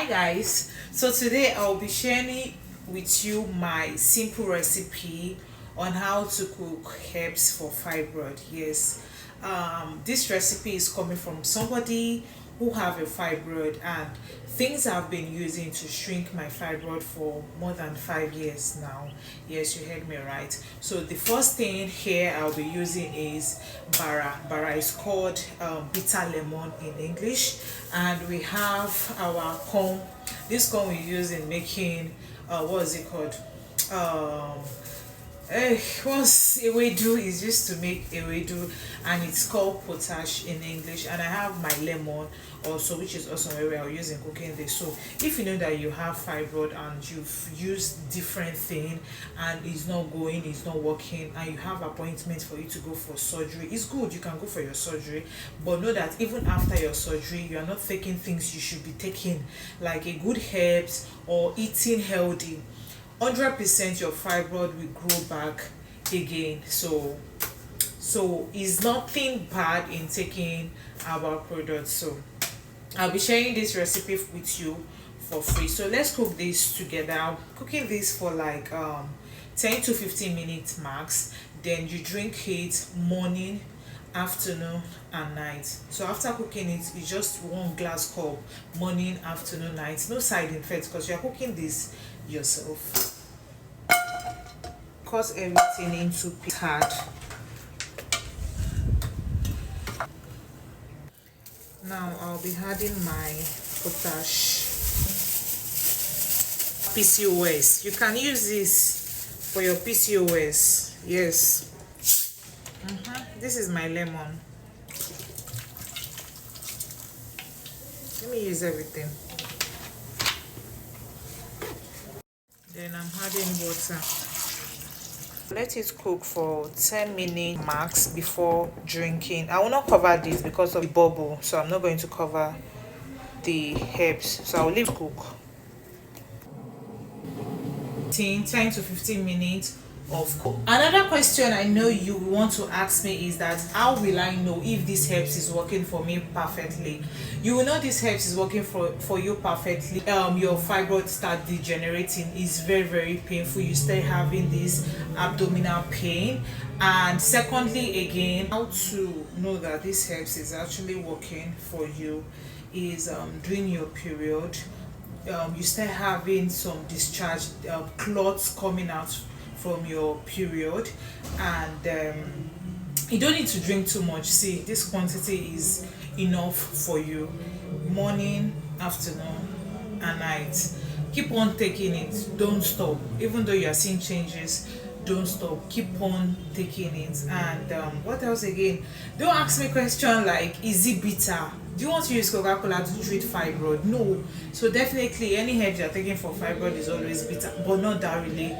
Guys, so today I'll be sharing with you my simple recipe on how to cook herbs for fibroid. Yes, this recipe is coming from somebody who have a fibroid, and things I've been using to shrink my fibroid for more than 5 years now. Yes, you heard me right. So the first thing here I'll be using is Bara. Bara is called bitter lemon in English, and we have our corn. This corn we use in making what is it called? Once ewedu is used to make ewedu, and it's called potash in English. And I have my lemon also, which is also very well used in cooking this. So if you know that you have fibroid and you've used different thing and it's not going, it's not working, and you have appointments for you to go for surgery, it's good, you can go for your surgery, but know that even after your surgery you are not taking things you should be taking, like a good herbs or eating healthy. 100% your fibroid will grow back again. So it's nothing bad in taking our products. So I'll be sharing this recipe with you for free. So let's cook this together. I'm cooking this for like 10 to 15 minutes max. Then you drink it morning, afternoon and night. So after cooking it, it's just 1 glass cup, morning, afternoon, night. No side effects because you're cooking this yourself. Cut everything into hard. Now I'll be adding my potash. PCOS. You can use this for your PCOS. Yes. This is my lemon. Let me use everything. Then I'm adding water. Let it cook for 10 minutes max before drinking. I will not cover this because of the bubble, so I'm not going to cover the herbs, so I'll leave cook 10 to 15 minutes of cook. Another question I know you want to ask me is that how will I know if this herbs is working for me perfectly? You will know this herbs is working for you perfectly. Your fibroid start degenerating, is very painful. You start having this abdominal pain. And secondly, again, how to know that this herbs is actually working for you is during your period. You start having some discharge, clots coming out from your period, and you don't need to drink too much. See, this quantity is enough for you, morning, afternoon and night. Keep on taking it, don't stop. Even though you are seeing changes, don't stop, keep on taking it. And what else again? Don't ask me question like, is it bitter? Do you want to use Coca-Cola to treat fibroid? No. So definitely any herb you're taking for fibroid is always bitter, but not that really.